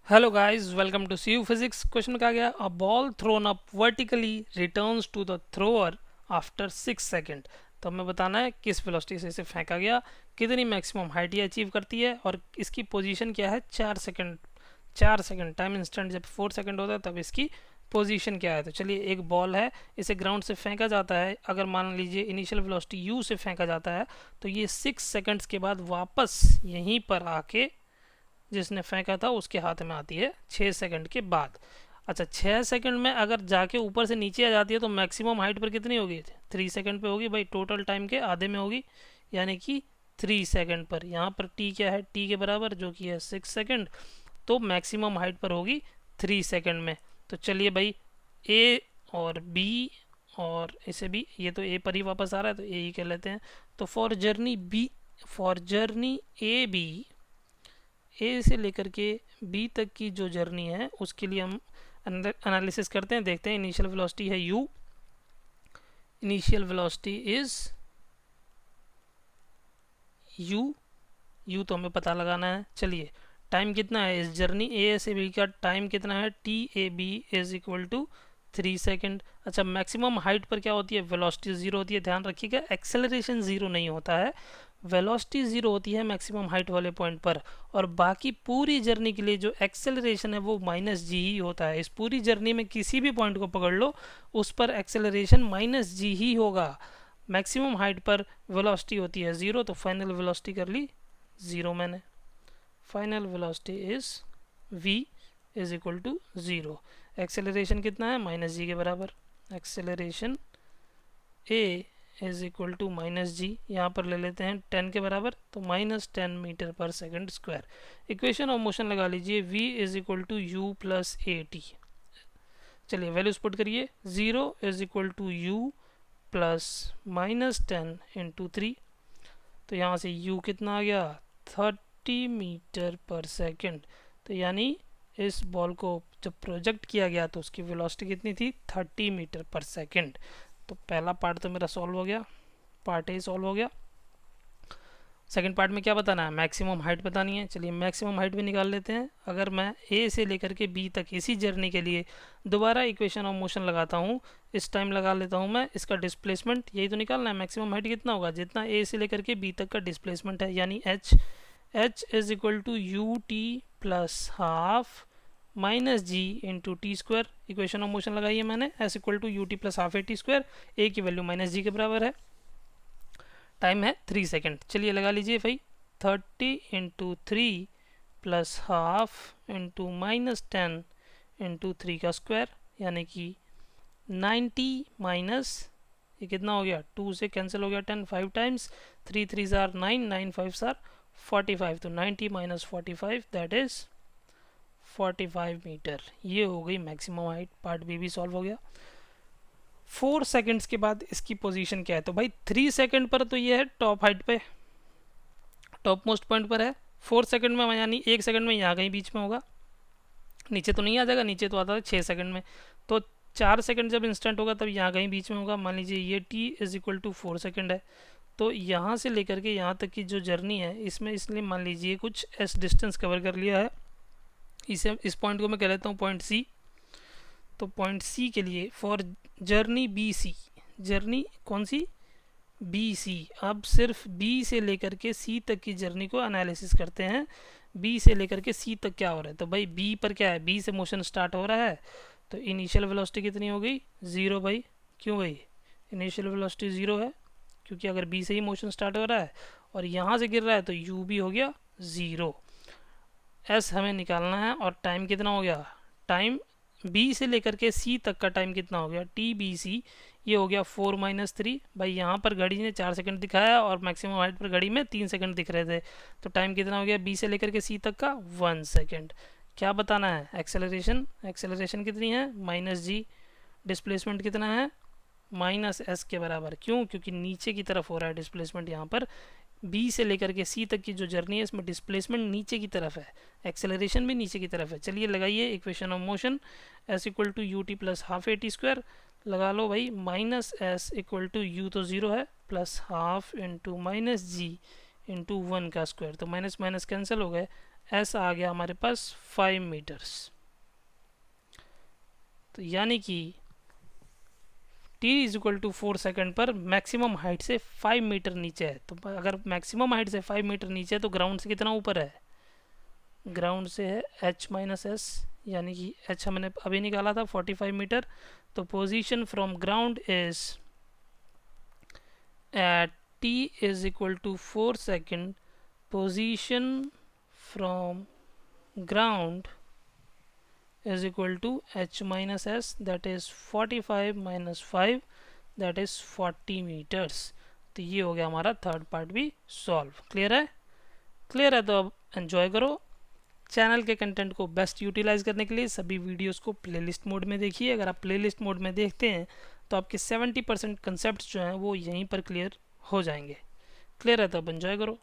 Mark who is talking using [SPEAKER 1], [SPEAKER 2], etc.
[SPEAKER 1] Hello guys, welcome to see you physics. Question कहा गया, a ball thrown up vertically returns to the thrower after 6 second. तो हमें बताना है किस वेलोसिटी से इसे फेंका गया, कितनी मैक्सिमम हाइट ये अचीव करती है और इसकी पोजीशन क्या है 4 सेकेंड। 4 सेकेंड टाइम इंस्टेंट जब 4 सेकेंड होता है तब इसकी पोजीशन क्या है। तो चलिए, एक बॉल है, इसे ग्राउंड से फेंका जाता है। अगर मान लीजिए इनिशियल वेलोसिटी यू से फेंका जाता है तो ये 6 सेकेंड्स के बाद वापस यहीं पर आके जिसने फेंका था उसके हाथ में आती है 6 सेकंड के बाद। अच्छा, 6 सेकंड में अगर जाके ऊपर से नीचे आ जाती है तो मैक्सिमम हाइट पर कितनी होगी? 3 सेकंड पे होगी भाई, टोटल टाइम के आधे में होगी, यानी कि 3 सेकंड पर। यहाँ पर टी क्या है? टी के बराबर जो कि है 6 सेकंड, तो मैक्सिमम हाइट पर होगी 3 सेकंड में। तो चलिए भाई, ए और बी और इसे भी, ये तो ए पर ही वापस आ रहा है तो ए ही कह लेते हैं। तो फॉर जर्नी ए बी, ए से लेकर के बी तक की जो जर्नी है उसके लिए हम एनालिसिस करते हैं। देखते हैं, इनिशियल वेलोसिटी है you, initial velocity is you, you तो हमें पता लगाना है। चलिए, टाइम कितना है इस जर्नी ए से बी का? टाइम कितना है? T A B is equal to 3 second. अच्छा, मैक्सिमम हाइट पर क्या होती है? वेलोसिटी जीरो होती है। ध्यान रखिएगा, एक्सेलरेशन जीरो नहीं होता है, वेलोसिटी जीरो होती है मैक्सिमम हाइट वाले पॉइंट पर। और बाकी पूरी जर्नी के लिए जो एक्सेलरेशन है वो माइनस जी ही होता है। इस पूरी जर्नी में किसी भी पॉइंट को पकड़ लो, उस पर एक्सेलरेशन माइनस जी ही होगा। मैक्सिमम हाइट पर वेलोसिटी होती है ज़ीरो, तो फाइनल वेलोसिटी कर ली ज़ीरो मैंने। Final velocity is v is equal to zero. Acceleration कितना है? माइनस जी के बराबर। Acceleration a is equal to minus g, यहाँ पर ले लेते हैं 10 के बराबर, तो -10 metre per second square. Equation of motion लगा लीजिए, v is equal to u plus a t. चलिए वैल्यूज पुट करिए, 0 is equal to u plus -10 × 3। तो यहाँ से u कितना आ गया? 30 मीटर पर सेकंड। तो यानी इस बॉल को जब प्रोजेक्ट किया गया तो उसकी वेलोसिटी कितनी थी? 30 मीटर पर सेकंड। तो पहला पार्ट तो मेरा सॉल्व हो गया, पार्ट ए सॉल्व हो गया। सेकंड पार्ट में क्या बताना है? मैक्सिमम हाइट बतानी है। चलिए मैक्सिमम हाइट भी निकाल लेते हैं। अगर मैं ए से लेकर के बी तक इसी जर्नी के लिए दोबारा इक्वेशन ऑफ मोशन लगाता हूँ, इस टाइम लगा लेता हूँ मैं इसका डिस्प्लेसमेंट, यही तो निकालना है। मैक्सिमम हाइट कितना होगा? जितना ए से लेकर के बी तक का डिस्प्लेसमेंट है, यानी h is equal to u t plus half minus g into t square. Equation of motion लगाई है मैंने, s equal to u t plus half a t square. A की वैल्यू माइनस जी के बराबर है, time है 3 second. चलिए लगा लीजिए भाई, 30 × 3 प्लस हाफ इंटू -10 × 3 का स्क्वायर, यानी कि 90 माइनस, ये कितना हो गया? 2 से कैंसिल हो गया 10, 5 टाइम्स, 3 3 आर 9, 9 5 आर 45। तो 90 माइनस 45 दैट इज 45 मीटर। ये हो गई मैक्सिमम हाइट। पार्ट बी भी सॉल्व हो गया। 4 सेकेंड्स के बाद इसकी पोजीशन क्या है? तो भाई 3 सेकेंड पर तो ये है टॉप हाइट पे, टॉप मोस्ट पॉइंट पर है। 4 सेकेंड में यानी 1 सेकेंड में यहाँ कहीं बीच में होगा, नीचे तो नहीं आ जाएगा, नीचे तो आता है 6 सेकेंड में। तो 4 सेकेंड जब इंस्टेंट होगा तब यहाँ कहीं बीच में होगा। मान लीजिए ये t is equal to 4 second है, तो यहाँ से लेकर के यहाँ तक की जो जर्नी है इसमें, इसलिए मान लीजिए कुछ s डिस्टेंस कवर कर लिया है। इस पॉइंट को मैं कह लेता हूँ पॉइंट सी। तो पॉइंट सी के लिए for journey B C, journey कौन सी? B C. अब सिर्फ बी से लेकर के सी तक की जर्नी को एनालिसिस करते हैं। बी से लेकर के सी तक क्या हो रहा है? तो भाई बी पर क्या है? बी से मोशन स्टार्ट हो रहा है, तो इनिशियल वेलोसिटी कितनी हो गई? ज़ीरो भाई। क्यों भाई इनिशियल वेलोसिटी ज़ीरो है? क्योंकि अगर बी से ही मोशन स्टार्ट हो रहा है और यहाँ से गिर रहा है तो यू भी हो गया ज़ीरो। एस हमें निकालना है, और टाइम कितना हो गया? टाइम बी से लेकर के सी तक का टाइम कितना हो गया? टी बी सी, ये हो गया 4 - 3। भाई यहाँ पर घड़ी ने 4 सेकंड दिखाया और मैक्सिमम हाइट पर घड़ी में 3 सेकंड दिख रहे थे, तो टाइम कितना हो गया बी से लेकर के सी तक का? 1 सेकंड। क्या बताना है? एक्सेलरेशन। एक्सेलरेशन कितनी है? माइनस जी। डिस्प्लेसमेंट कितना है? माइनस एस के बराबर। क्यों? क्योंकि नीचे की तरफ हो रहा है डिस्प्लेसमेंट। यहाँ पर बी से लेकर के सी तक की जो जर्नी है इसमें डिस्प्लेसमेंट नीचे की तरफ है, एक्सेलरेशन भी नीचे की तरफ है। चलिए लगाइए equation of motion, S equal to u t plus half a t square. लगा लो भाई, minus S equal to u तो ज़ीरो है, plus half into minus g into 1 का स्क्वायर। तो माइनस माइनस कैंसिल हो गए, एस आ गया हमारे पास 5 मीटर्स। तो यानी कि t is equal to 4 second पर मैक्सिमम हाइट से 5 मीटर नीचे है। तो अगर मैक्सिमम हाइट से 5 मीटर नीचे है तो ग्राउंड से कितना ऊपर है? ग्राउंड से है h माइनस एस, यानी कि h हमने अभी निकाला था 45 मीटर। तो position from ground is at t is equal to 4 second, position from ground is equal to h minus s, that is 45 minus 5, that is 40 meters। तो ये हो गया हमारा थर्ड पार्ट भी सॉल्व। क्लियर है? क्लियर है तो अब एंजॉय करो। चैनल के कंटेंट को बेस्ट यूटिलाइज करने के लिए सभी वीडियोस को प्लेलिस्ट मोड में देखिए। अगर आप प्लेलिस्ट मोड में देखते हैं तो आपके 70% कंसेप्ट जो हैं वो यहीं पर क्लियर हो जाएंगे। क्लियर है तो अब एंजॉय करो।